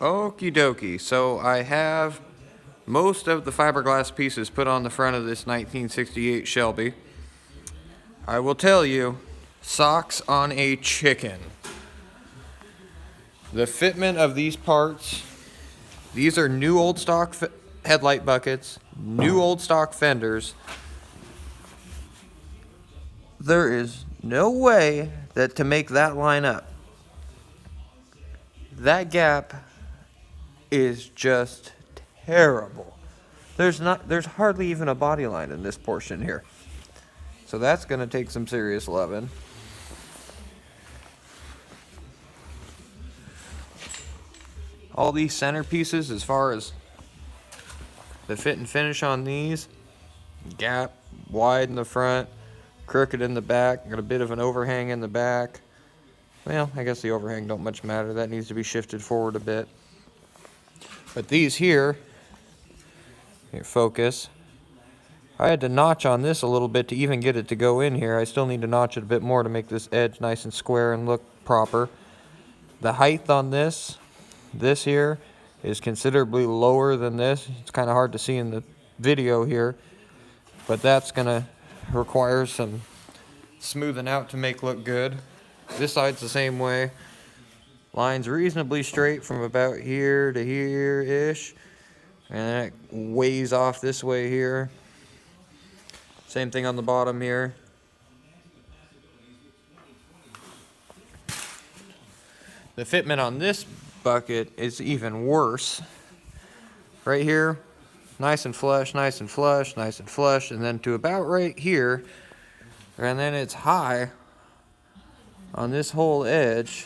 Okie dokie, so I have most of the fiberglass pieces put on the front of this 1968 Shelby. I will tell you, socks on a chicken. The fitment of these parts, these are new old stock headlight buckets, new old stock fenders. There is no way that to make that line up. That gap is just terrible. There's hardly even a body line in this portion here. So that's going to take some serious loving. All these center pieces, as far as the fit and finish on these, gap wide in the front, crooked in the back, got a bit of an overhang in the back. Well, I guess the overhang don't much matter. That needs to be shifted forward a bit. But these here focus. I had to notch on this a little bit to even get it to go in here. I still need to notch it a bit more to make this edge nice and square and look proper. The height on this here is considerably lower than this. It's kind of hard to see in the video here, but that's gonna require some smoothing out to make look good. This side's the same way. Line's reasonably straight from about here to here-ish, and then it weighs off this way here. Same thing on the bottom here. The fitment on this bucket is even worse. Right here, nice and flush, nice and flush, nice and flush, and then to about right here, and then it's high on this whole edge,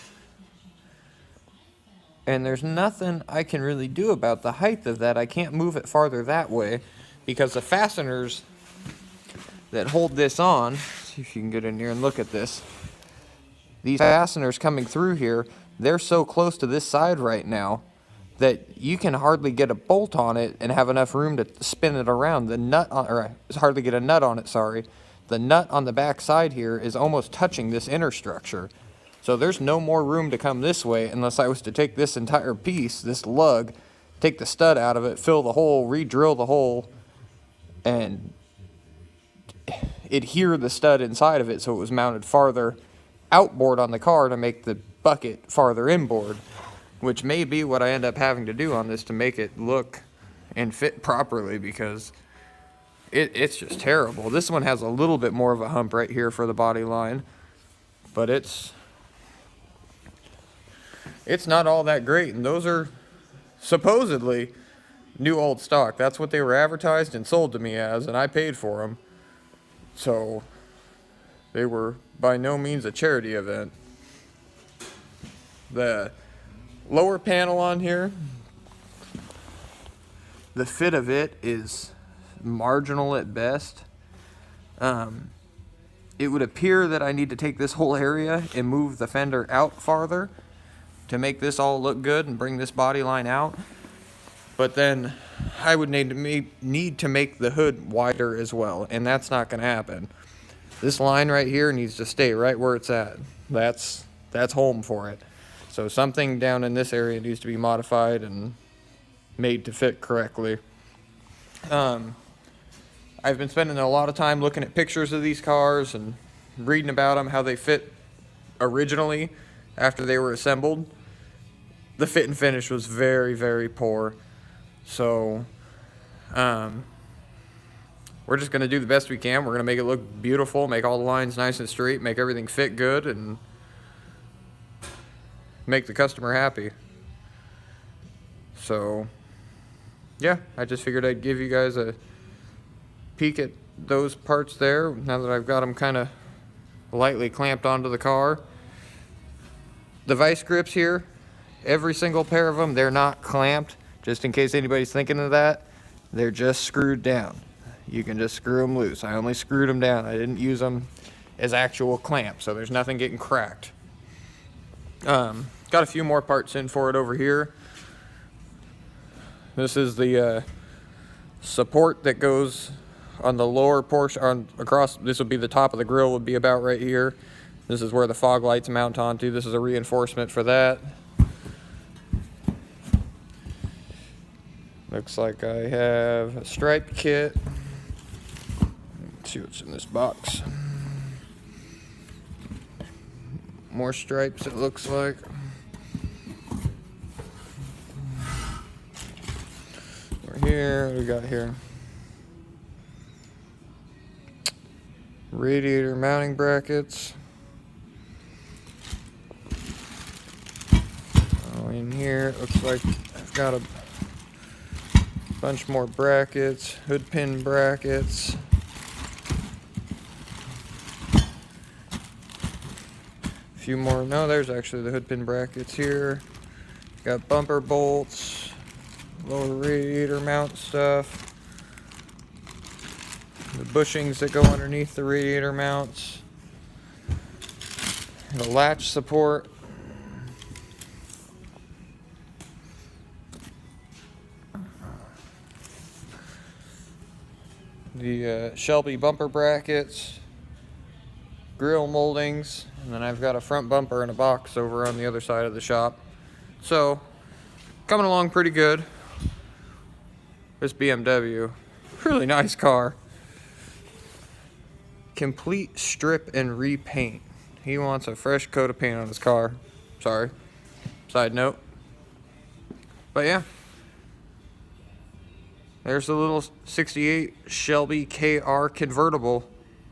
and there's nothing I can really do about the height of that. I can't move it farther that way because the fasteners that hold this on, see if you can get in here and look at this, these fasteners coming through here, they're so close to this side right now that you can hardly get a bolt on it and have enough room to spin it around. The nut on, or hardly get a nut on it, sorry. The nut on the back side here is almost touching this inner structure. So there's no more room to come this way unless I was to take this entire piece, this lug, take the stud out of it, fill the hole, re-drill the hole, and adhere the stud inside of it so it was mounted farther outboard on the car to make the bucket farther inboard, which may be what I end up having to do on this to make it look and fit properly, because it's just terrible. This one has a little bit more of a hump right here for the body line, but it's not all that great, and those are supposedly new old stock. That's what they were advertised and sold to me as, and I paid for them. So they were by no means a charity event. The lower panel on here, the fit of it is marginal at best. It would appear that I need to take this whole area and move the fender out farther to make this all look good and bring this body line out. But then I would need to make the hood wider as well, and that's not going to happen. This line right here needs to stay right where it's at. That's home for it. So something down in this area needs to be modified and made to fit correctly. I've been spending a lot of time looking at pictures of these cars and reading about them, how they fit originally after they were assembled. The fit and finish was very, very poor. So we're just going to do the best we can. We're going to make it look beautiful, make all the lines nice and straight, make everything fit good, and make the customer happy. So yeah, I just figured I'd give you guys a peek at those parts there now that I've got them kind of lightly clamped onto the car. The vice grips here, every single pair of them, they're not clamped, just in case anybody's thinking of that. They're just screwed down. You can just screw them loose. I only screwed them down. I didn't use them as actual clamps, so there's nothing getting cracked. Got a few more parts in for it over here. This is the support that goes on the lower portion, across. This would be the top of the grill, would be about right here. This is where the fog lights mount onto. This is a reinforcement for that. Looks like I have a striped kit. Let's see what's in this box. More stripes, it looks like. We're here. What do we got here? Radiator mounting brackets. Oh, in here it looks like I've got a bunch more brackets, hood pin brackets. A few more. No, there's actually the hood pin brackets here. Got bumper bolts, lower radiator mount stuff. The bushings that go underneath the radiator mounts. The latch support. The Shelby bumper brackets. Grill moldings. And then I've got a front bumper in a box over on the other side of the shop. So, coming along pretty good. This BMW, really nice car. Complete strip and repaint. He wants a fresh coat of paint on his car. Sorry. Side note. But yeah. There's the little 68 Shelby KR convertible.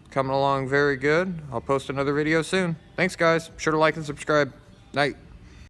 Coming along very good. I'll post another video soon. Thanks guys. Be sure to like and subscribe. Night.